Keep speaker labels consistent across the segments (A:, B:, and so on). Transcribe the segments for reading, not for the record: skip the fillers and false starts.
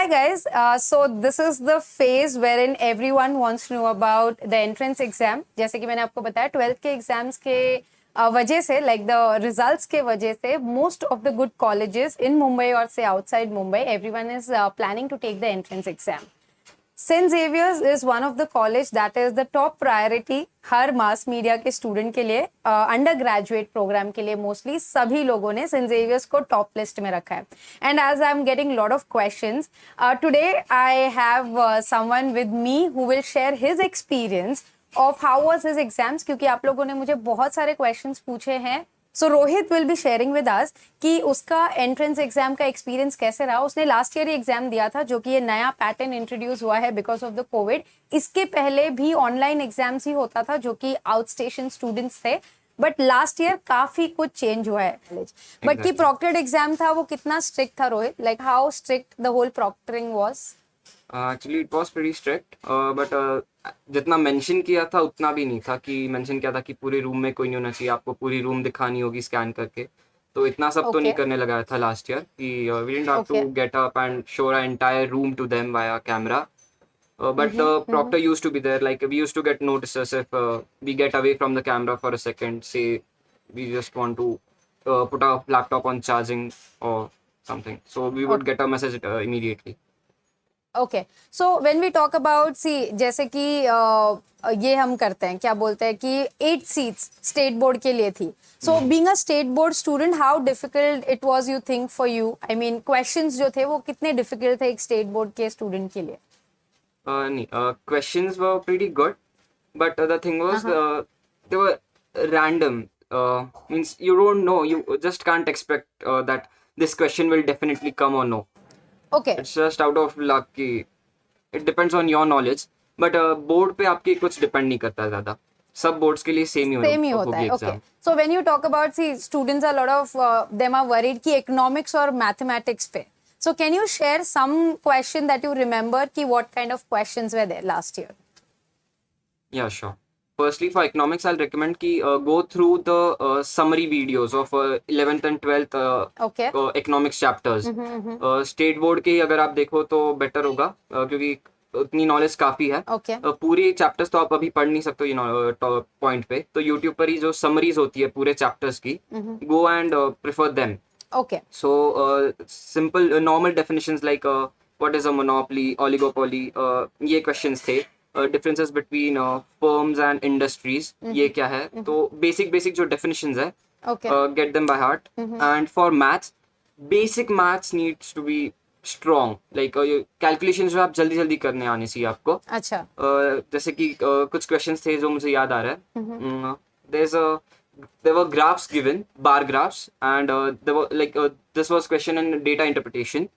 A: Hi guys, so this is the phase wherein everyone wants to know about the entrance exam. जैसे कि मैंने आपको बताया 12th के एग्जाम्स के वजह से like the results के वजह से most of the good colleges in Mumbai or say outside Mumbai, everyone is planning to take the entrance exam. St. Xavier's is one of the college that is the top priority her mass media के student के लिए under graduate programme के लिए mostly सभी लोगों ने saint Xavier's को top list में रखा है. And as I am getting lot of questions today I have someone with me who will share his experience of how was his exams, क्योंकि आप लोगों ने मुझे बहुत सारे क्वेश्चंस पूछे हैं. So Rohit will be sharing with us कि उसका एंट्रेंस एग्जाम का एक्सपीरियंस कैसे रहा. उसने लास्ट ईयर ही एग्जाम दिया था, जो कि ये नया पैटर्न इंट्रोड्यूस हुआ है बिकॉज ऑफ द कोविड. इसके पहले भी ऑनलाइन एग्जाम्स ही होता था जो कि आउट स्टेशन स्टूडेंट्स थे, बट लास्ट ईयर काफी कुछ चेंज हुआ है. बट की प्रॉक्टर्ड एग्जाम था वो कितना स्ट्रिक्ट था Rohit? Like how strict the whole proctoring was?
B: Actually it was pretty strict, but जितना मेंशन किया था उतना भी नहीं था. कि मेंशन किया था कि पूरे रूम में कोई नहीं होना चाहिए, आपको पूरी रूम दिखानी होगी स्कैन करके. तो इतना सब तो नहीं करने लगाया था लास्ट ईयर कि we didn't have to get up and show a entire room to them via camera. But the proctor used to be there. Like we used to get notices if we get away from the camera for a second. Say we just want to put our laptop on charging or something. So we would get a message immediately.
A: Okay, so when we talk about C जैसे कि ये हम करते हैं, क्या बोलते हैं कि 8 सीट्स स्टेट बोर्ड के लिए थी. So being a state board student, how difficult it was you think for you? I mean questions जो थे वो कितने डिफिकल्ट थे एक स्टेट बोर्ड के स्टूडेंट के लिए?
B: नहीं, questions were pretty good, but the thing was they were random. Means you don't know, you just can't expect that this question will definitely come or no.
A: Okay.
B: It's just out of luck. It depends on your knowledge, but board पे आपके कुछ depend नहीं करता ज्यादा. सब boards के लिए same ही होता है.
A: Okay. So when you talk about see students, a lot of them are worried कि economics और mathematics पे. So can you share some question that you remember कि what kind of questions were there last year?
B: Yeah, sure. Firstly, for economics, I'll recommend कि go through the summary videos of 11th and 12th economics chapters. State board के अगर आप देखो तो better होगा, क्योंकि उतनी नॉलेज काफी है. पूरे चैप्टर्स तो आप अभी पढ़ नहीं सकते पॉइंट पे, तो यूट्यूब पर ही जो समरीज होती है पूरे चैप्टर्स की, go and prefer them. Okay. So simple normal definitions like what is a monopoly, oligopoly, ये questions थे. Differences between firms and industries, ये क्या है? तो basic जो definitions है, get them by heart. And for maths, basic maths needs to be strong. Like calculations जो आप जल्दी करने आने चाहिए आपको. अच्छा. जैसे कि कुछ questions थे जो मुझे याद आ रहा है. There were graphs given, bar graphs, and there were this was question in data interpretation.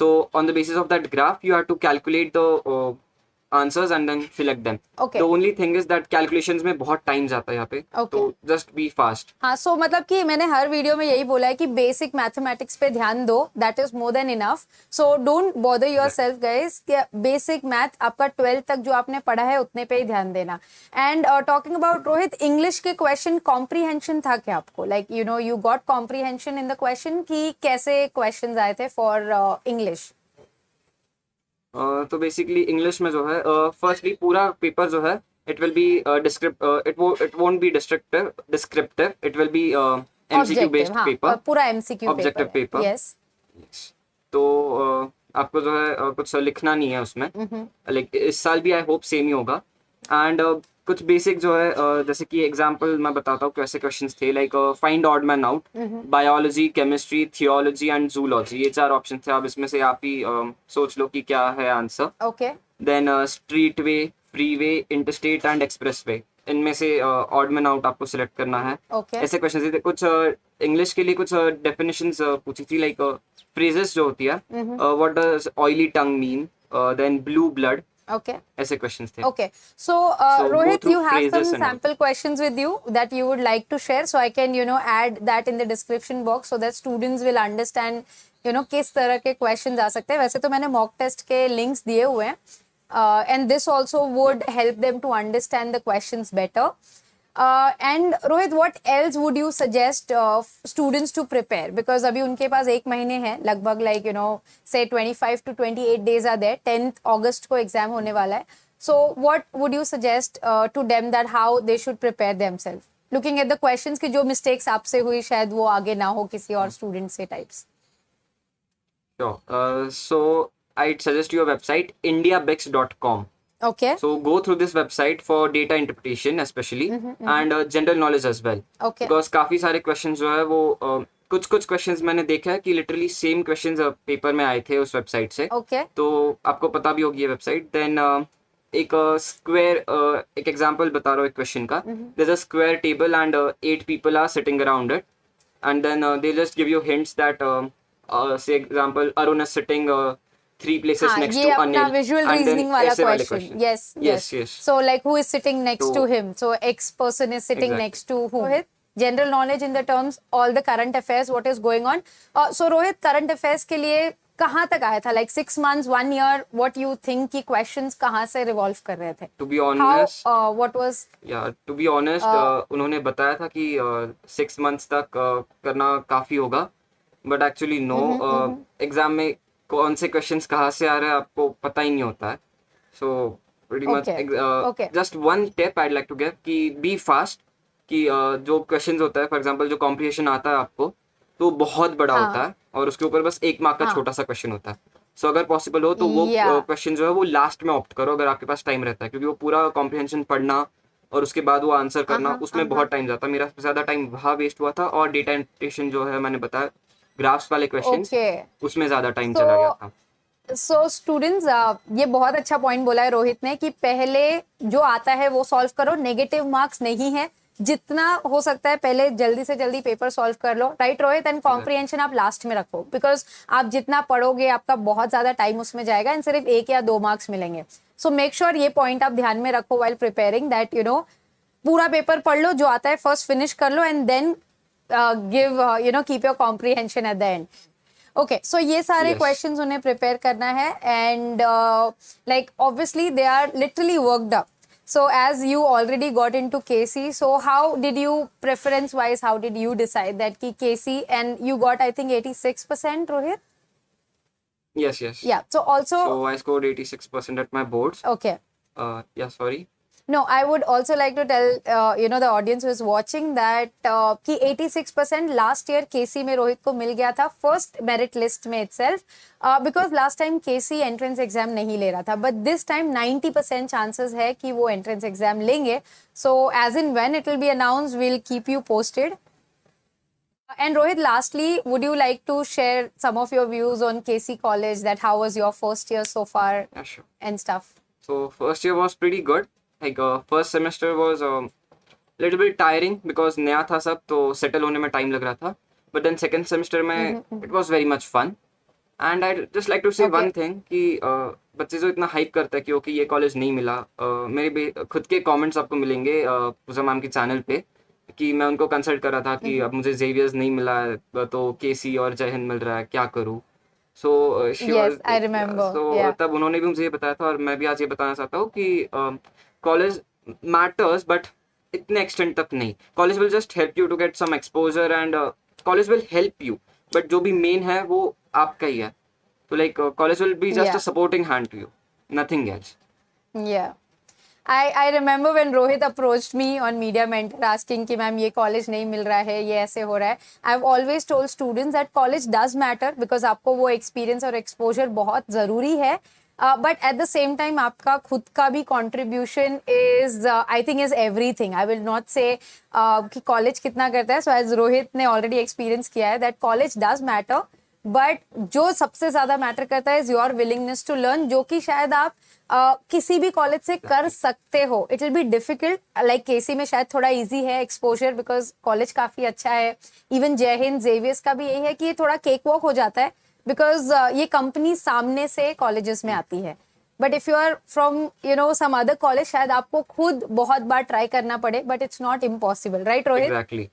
B: So on the basis of that graph, you have to calculate the answers and then select them. Okay. The only thing is that calculations में बहुत time जाता है यहाँ पे. Okay. तो just be fast.
A: हाँ, so मतलब कि मैंने हर वीडियो में यही बोला है कि basic mathematics पे ध्यान दो. That is more than enough. So don't bother yourself guys. कि basic math आपका 12th तक जो आपने पढ़ा है उतने पे ही ध्यान देना. And talking about Rohit, English के question comprehension था क्या आपको? Like you know you got comprehension in the question कि कैसे questions आए थे for English?
B: तो बेसिकली इंग्लिश में जो है फर्स्टली पूरा पेपर जो है it will B it won't be descriptive, it will B MCQ based paper,
A: पूरा एमसीक्यू
B: ऑब्जेक्टिव पेपर. यस. तो आपको जो है कुछ लिखना नहीं है उसमें. लाइक इस साल भी आई होप सेम ही होगा. एंड कुछ बेसिक जो है जैसे कि एग्जांपल मैं बताता हूँ कैसे क्वेश्चंस थे. Like find odd man out, biology, chemistry, theology and zoology, ये 4 ऑप्शन थे. अब इसमें से आप ही सोच लो कि क्या है answer. Okay. Then street way, free way, interstate and express way, इनमें से ऑड मैन आउट आपको सिलेक्ट करना है. ऐसे क्वेश्चन थे. कुछ इंग्लिश के लिए कुछ डेफिनेशंस पूछी थी, लाइक फ्रेजेस जो होती है, what does oily tongue mean, then blue blood. Okay. ऐसे questions थे. Okay. So Rohit, you have some sample questions with you that you would like to share, so I can add that in the description box so that students will understand किस तरह के questions आ सकते हैं. वैसे तो मैंने mock test के links दिए हुए हैं, and this also would help them to understand the questions better.
A: And Rohit, what else would you suggest students to prepare, because अभी उनके पास एक महीने हैं लगभग, लाइक से 25 to 28 days are there, 10th अगस्त को एग्जाम होने वाला है. So what would you suggest to them that how they should prepare themselves, looking at the questions की जो मिस्टेक्स आपसे हुई शायद वो आगे ना हो किसी और स्टूडेंट से types.
B: Sure. So I'd suggest you a website, indiabex.com.
A: Okay.
B: So go through this website for data interpretation especially and general knowledge as well.
A: Okay.
B: Because काफी सारे questions जो है वो कुछ questions मैंने देखा है कि literally same questions पेपर में आए थे उस वेबसाइट से.
A: Okay.
B: तो आपको पता भी होगी ये वेबसाइट. Then एक स्क्वायर एक एग्जांपल बता रहा हूँ एक क्वेश्चन का. There's a square table and 8 people are sitting around it, and then they just give you hints that say example Arun is sitting 3 places next to Anil,
A: ये अपना visual
B: and then
A: reasoning वाला
B: ऐसे वाले
A: question.
B: question.
A: Yes. So like who is sitting next to him? So X person is sitting
B: Exactly.
A: next to who? Rohit, general knowledge in the terms all the current affairs, what is going on. So Rohit, current affairs के लिए कहाँ तक आया था? Like 6 months, 1 year, what you think कि questions कहाँ से revolve कर रहे थे?
B: To be honest,
A: what was?
B: Yeah, to be honest, उन्होंने बताया था कि 6 months तक करना काफी होगा, but actually no. एग्जाम में कौन से क्वेश्चंस कहाँ से आ रहे हैं आपको पता ही नहीं होता है. So pretty much
A: Okay.
B: just one tip I'd like to give कि be fast, कि जो क्वेश्चंस होता है, फॉर एग्जांपल जो कॉम्प्रिहेंशन आता है आपको तो बहुत बड़ा होता है और उसके ऊपर बस 1 मार्क का छोटा सा क्वेश्चन होता है. सो अगर पॉसिबल हो तो वो क्वेश्चन जो है वो लास्ट में ऑप्ट करो अगर आपके पास टाइम रहता है, क्योंकि वो पूरा कॉम्प्रिहेंशन पढ़ना और उसके बाद वो आंसर करना उसमें बहुत टाइम जाता है. मेरा सबसे ज्यादा टाइम वहाँ वेस्ट हुआ था, और डेटा इंटरप्रिटेशन जो है मैंने बताया ग्राफ्स वाले क्वेश्चंस, उसमें ज्यादा टाइम चला गया था.
A: सो स्टूडेंट्स, ये बहुत अच्छा पॉइंट बोला है रोहित ने कि पहले जो आता है वो सॉल्व करो, नेगेटिव मार्क्स नहीं है, जितना हो सकता है पहले जल्दी से जल्दी पेपर सॉल्व कर लो, राइट रोहित. एंड कॉम्प्रिहेंशन आप लास्ट में रखो, बिकॉज आप जितना पढ़ोगे आपका बहुत ज्यादा टाइम उसमें जाएगा एंड सिर्फ 1 या 2 मार्क्स मिलेंगे. सो मेक श्योर ये पॉइंट आप ध्यान में रखो वाइल प्रिपेयरिंग दैट पूरा पेपर पढ़ लो, जो आता है फर्स्ट फिनिश कर लो and then give keep your comprehension at the end. Okay, so ये सारे क्वेश्चंस उन्हें प्रिपेयर करना है and like obviously they are literally worked up. So as you already got into KC, so how did you, preference wise, how did you decide that ki KC, and you got I think 86%, Rohit?
B: Yes.
A: Yeah. So
B: I scored 86% at my boards.
A: Okay.
B: Yeah, sorry.
A: No, I would also like to tell the audience who is watching that कि 86% last year KC में रोहित को मिल गया था first merit list में itself, because last time KC entrance exam नहीं ले रहा था, but this time 90% chances है कि वो entrance exam लेंगे. So as in when it will be announced, we'll keep you posted. And Rohit, lastly, would you like to share some of your views on KC College, that how was your first year so far?
B: Yeah, sure.
A: And stuff?
B: So first year was pretty good. Like first semester was little bit tiring because नया था सब, तो settle होने में time लग रहा था. But then second semester में it was very much fun. And I'd just like to say one thing कि बच्चे जो इतना hype करते हैं कि ओके ये कॉलेज नहीं मिला, मेरे खुद के comments आपको मिलेंगे पूजा मैम के चैनल पे कि मैं उनको कंसल्ट कर रहा था कि अब मुझे जेवियर्स नहीं मिला है तो केसी और जय हिंद मिल रहा है, क्या करूँ. सो
A: I remember.
B: तब उन्होंने भी मुझे ये बताया था और मैं भी आज ये बताना चाहता हूँ कि कॉलेज मैटर्स बट इतने एक्सटेंट तक नहीं. College will just help you to get some exposure and college will help you, but जो भी मेन है वो आपका ही है. तो like college will be just a supporting hand to you, nothing else.
A: I remember when Rohit approached me on Media Mentor asking कि ma'am ये कॉलेज नहीं मिल रहा है, ये ऐसे हो रहा है. I've always told students that college does matter because आपको वो experience और exposure बहुत ज़रूरी है. But at the same time आपका खुद का भी contribution is I think is everything. I will not say कि college कितना करता है. So as Rohit ने already experience किया है that college does matter, but जो सबसे ज़्यादा मैटर करता है is your willingness to learn, जो कि शायद आप किसी भी कॉलेज से कर सकते हो. It will be difficult, like केसी में शायद थोड़ा इजी है एक्सपोजर बिकॉज कॉलेज काफी अच्छा है. इवन जय हिंद जेवियर्स का भी यही है कि ये थोड़ा केक वॉक हो जाता है बिकॉज ये कंपनी सामने से कॉलेजेस में आती है. But if you are from some other college शायद आपको खुद बहुत बार ट्राई करना पड़े, but it's not impossible, right Rohit?
B: Exactly.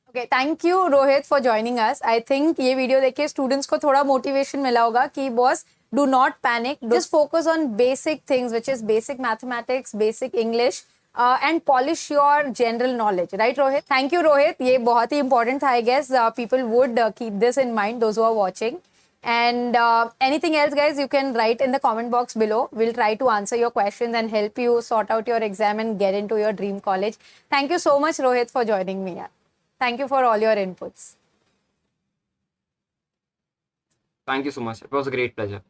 A: Okay, thank you Rohit for joining us. I think ये वीडियो देख के स्टूडेंट्स को थोड़ा मोटिवेशन मिला होगा कि boss do not panic, just focus on basic things which is basic mathematics, basic English. and polish your general knowledge, right Rohit? Thank you Rohit, ये बहुत ही important था I guess. People would keep this in mind, those who are watching. And anything else guys, you can write in the comment box below. We'll try to answer your questions and help you sort out your exam and get into your dream college. Thank you so much Rohit for joining me. Thank you for all your inputs.
B: Thank you so much. It was a great pleasure.